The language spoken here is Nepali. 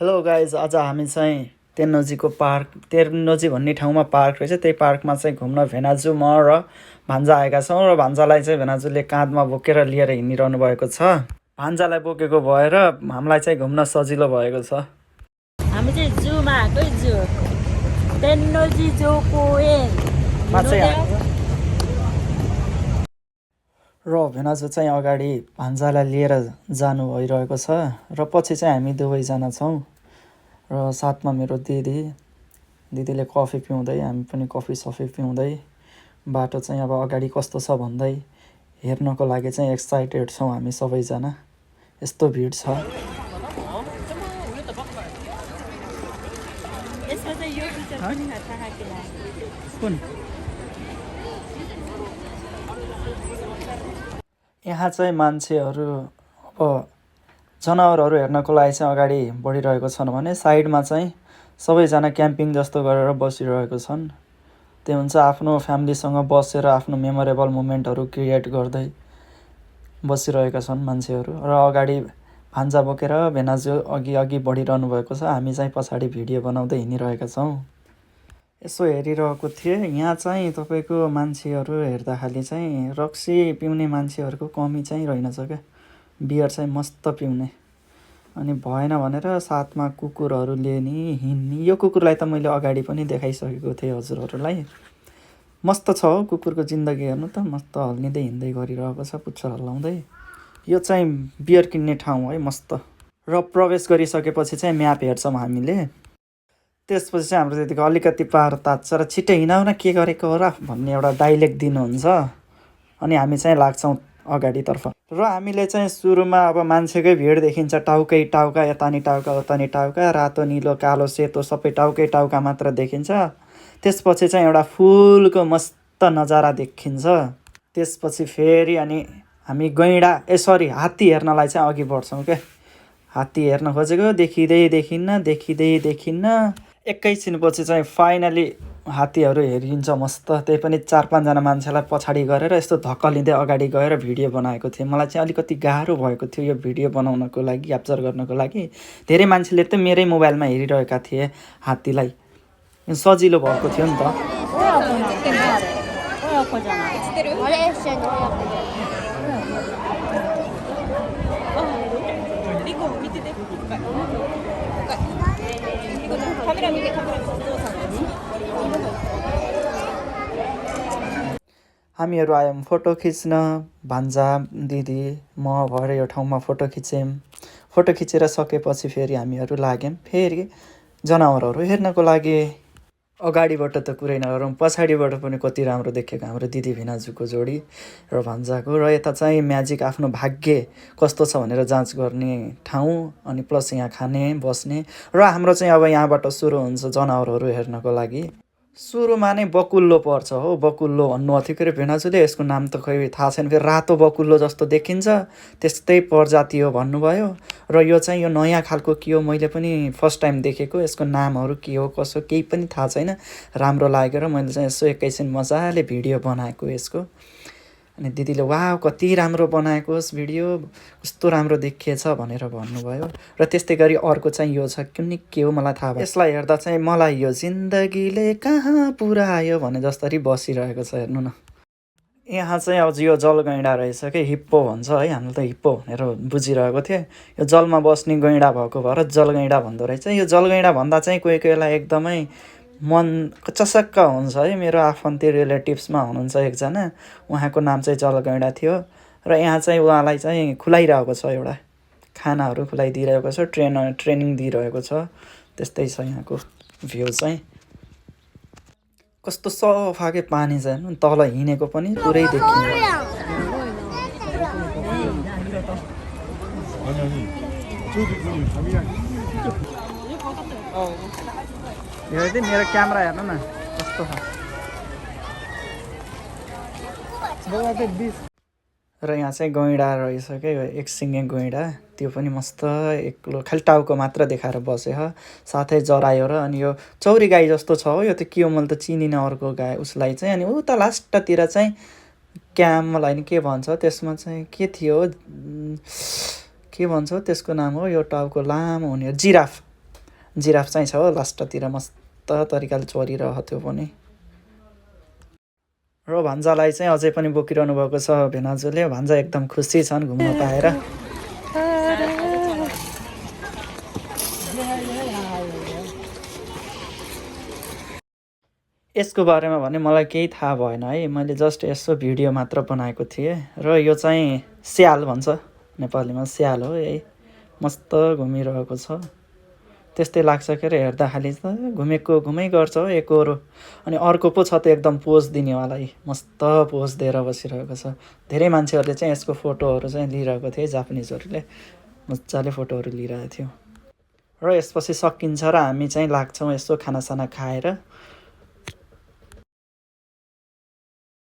हेलो गाइज, आज हामी चाहिँ तेन्नोजीको पार्क तेन्नोजी भन्ने ठाउँमा पार्क रहेछ। त्यही पार्कमा चाहिँ घुम्न भेनाजु म र भान्जा आएका छौँ र भान्जालाई चाहिँ भेनाजुले काँधमा बोकेर लिएर हिँडिरहनु भएको छ। भान्जालाई बोकेको भएर हामीलाई चाहिँ घुम्न सजिलो भएको छ। हामी चाहिँ जूमा आएको जू तेन्नोजी मा चाहिँ र भेनाजु चाहिँ अगाडि भान्जालाई लिएर जानु भइरहेको छ र पछि चाहिँ हामी दुवैजना छौँ र साथमा मेरो दिदीले कफी पिउँदै, हामी पनि कफी सफी पिउँदै बाटो चाहिँ अब अगाडि कस्तो छ भन्दै हेर्नको लागि चाहिँ एक्साइटेड छौँ हामी सबैजना। यस्तो भिड छ। यहाँ चाहिँ मान्छेहरू अब जनावरहरू हेर्नको लागि चाहिँ अगाडि बढिरहेको छन् भने साइडमा चाहिँ सबैजना क्याम्पिङ जस्तो गरेर बसिरहेको छन्। त्यो हुन्छ आफ्नो फ्यामिलीसँग बसेर आफ्नो मेमोरेबल मोमेन्टहरू क्रिएट गर्दै बसिरहेका छन् मान्छेहरू। र अगाडि भान्जा बोकेर भेनाजु अघि बढिरहनु भएको छ। हामी चाहिँ पछाडि भिडियो बनाउँदै हिँडिरहेका छौँ। यसो हेरिरहेको थिएँ, यहाँ चाहिँ तपाईँको मान्छेहरू हेर्दाखेरि चाहिँ रक्सी पिउने मान्छेहरूको कमी चाहिँ रहेनछ क्या। बियर चाहिँ मस्त पिउने। अनि भएन भनेर साथमा कुकुरहरूले नि हिँड्ने। यो कुकुरलाई त मैले अगाडि पनि देखाइसकेको थिएँ हजुरहरूलाई। मस्त छ हौ कुकुरको जिन्दगी हेर्नु त, मस्त हल्लिँदै हिँड्दै गरिरहेको छ पुच्छर हल्लाउँदै। यो चाहिँ बियर किन्ने ठाउँ है, मस्त। र प्रवेश गरिसकेपछि चाहिँ म्याप हेर्छौँ हामीले। त्यसपछि चाहिँ हाम्रो त्यतिको अलिकति पार तात्छ र छिट्टै हिँडाउ न के गरेको हो र भन्ने एउटा डाइलेक्ट दिनुहुन्छ। अनि हामी चाहिँ लाग्छौँ अगाडितर्फ। र हामीले चाहिँ सुरुमा अब मान्छेकै भिड देखिन्छ, टाउकै टाउका, यतानि टाउका उतानि टाउका, रातो निलो कालो सेतो सबै टाउकै टाउका मात्र देखिन्छ। त्यसपछि चाहिँ एउटा फुलको मस्त नजारा देखिन्छ। त्यसपछि फेरि अनि हामी हात्ती हेर्नलाई चाहिँ अघि बढ्छौँ क्या। हात्ती हेर्न खोजेको देखिँदै देखिन्न। एकैछिनपछि चाहिँ फाइनली हात्तीहरू हेरिन्छ मस्त। त्यही पनि 4-5जना मान्छेलाई पछाडि गरेर यस्तो धक्कलिँदै अगाडि गएर भिडियो बनाएको थिएँ। मलाई चाहिँ अलिकति गाह्रो भएको थियो यो भिडियो बनाउनको लागि, क्याप्चर गर्नको लागि। धेरै मान्छेले त मेरै मोबाइलमा हेरिरहेका थिए हात्तीलाई, सजिलो भएको थियो नि त। हामीहरू आयौँ फोटो खिच्न। भान्जा, दिदी, म भएर यो ठाउँमा फोटो खिच्यौँ। फोटो खिचेर सकेपछि फेरि हामीहरू लाग्यौँ फेरि जनावरहरू हेर्नको लागि। अगाडिबाट त कुरै नगरौँ, पछाडिबाट पनि कति राम्रो देखेको हाम्रो दिदी भेनाजुको जोडी र भान्जाको। र यता चाहिँ म्याजिक आफ्नो भाग्य कस्तो छ भनेर जाँच गर्ने ठाउँ, अनि प्लस यहाँ खाने बस्ने। र हाम्रो चाहिँ अब यहाँबाट सुरु हुन्छ जनावरहरू हेर्नको लागि। सुरुमा नै बकुल्लो पर्छ हो, बकुल्लो भन्नुभएको थियो के अरे भेनाजुले। यसको नाम त खै थाहा छैन, फेरि रातो बकुल्लो जस्तो देखिन्छ, त्यस्तै प्रजाति हो भन्नुभयो। र यो चाहिँ यो नयाँ खालको के हो, मैले पनि फर्स्ट टाइम देखेको। यसको नामहरू के हो कसो केही पनि थाहा छैन। राम्रो लाग्यो र मैले चाहिँ यसो एकैछिन मजाले भिडियो बनाएको यसको। अनि दिदीले वाह कति राम्रो बनाएको होस् भिडियो, कस्तो राम्रो देखिएछ भनेर भन्नुभयो। र त्यस्तै गरी अर्को चाहिँ यो छ, कुन्नी के हो मलाई थाहा भयो। यसलाई हेर्दा चाहिँ मलाई यो जिन्दगीले कहाँ पुऱ्यायो भने जसरी बसिरहेको छ, हेर्नु न। यहाँ चाहिँ अब यो जलगैँडा रहेछ कि, हिप्पो भन्छ है, हामीले त हिप्पो भनेर बुझिरहेको थिएँ। यो जलमा बस्ने गैँडा भएको भएर जलगैँडा भन्दो रहेछ। यो जलगैँडा भन्दा चाहिँ कोही कोही बेला एकदमै मन चसक्क हुन्छ है। मेरो आफन्ती रिलेटिभ्समा हुनुहुन्छ एकजना, उहाँको नाम चाहिँ जलगैँडा थियो। र यहाँ चाहिँ उहाँलाई चाहिँ खुलाइरहेको छ, एउटा खानाहरू खुलाइदिइरहेको छ, ट्रेनिङ दिइरहेको छ। त्यस्तै छ यहाँको भ्यू चाहिँ। कस्तो सफाकै पानी छ हेर्नु, तल हिँडेको पनि पुरै देखिन्छ। यो चाहिँ मेरो क्यामेरा हेर्नु न कस्तो छ। र यहाँ चाहिँ गैँडा रहेछ क्या, एक सिङ्गे गैँडा। त्यो पनि मस्त एक्लो, खालि टाउको मात्र देखाएर बस्यो, साथै जरायो। र अनि यो चौरी गाई जस्तो छ हो, यो त के हो मैले त चिनिनँ अर्को गाई उसलाई चाहिँ। अनि उता लास्टतिर चाहिँ क्यामलाई नि के भन्छ, त्यसमा चाहिँ के थियो के भन्छ त्यसको नाम हो, यो टाउको लामो हुने जिराफ। जिराफ चाहिँ छ हो लास्टतिर मस्त तरिकाले चरिरहेको थियो पनि। र भान्जालाई चाहिँ अझै पनि बोकिरहनु भएको छ भेनाजुले। भान्जा एकदम खुसी छन् घुम्न पाएर। यसको बारेमा भने मलाई केही थाहा भएन है, मैले जस्ट यसो भिडियो मात्र बनाएको थिएँ। र यो चाहिँ स्याल भन्छ नेपालीमा, स्याल हो यही। मस्त घुमिरहेको छ, त्यस्तै लाग्छ के अरे हेर्दाखेरि त घुमेको घुमै गर्छ हो एकहोरो। अनि अर्को पो छ त एकदम पोज दिनेवाला, मस्त पोज दिएर बसिरहेको छ। धेरै मान्छेहरूले चाहिँ यसको फोटोहरू चाहिँ लिइरहेको थिए, जापानिजहरूले मजाले फोटोहरू लिइरहेको थियो। र यसपछि सकिन्छ र हामी चाहिँ लाग्छौँ यसो खानासाना खाएर।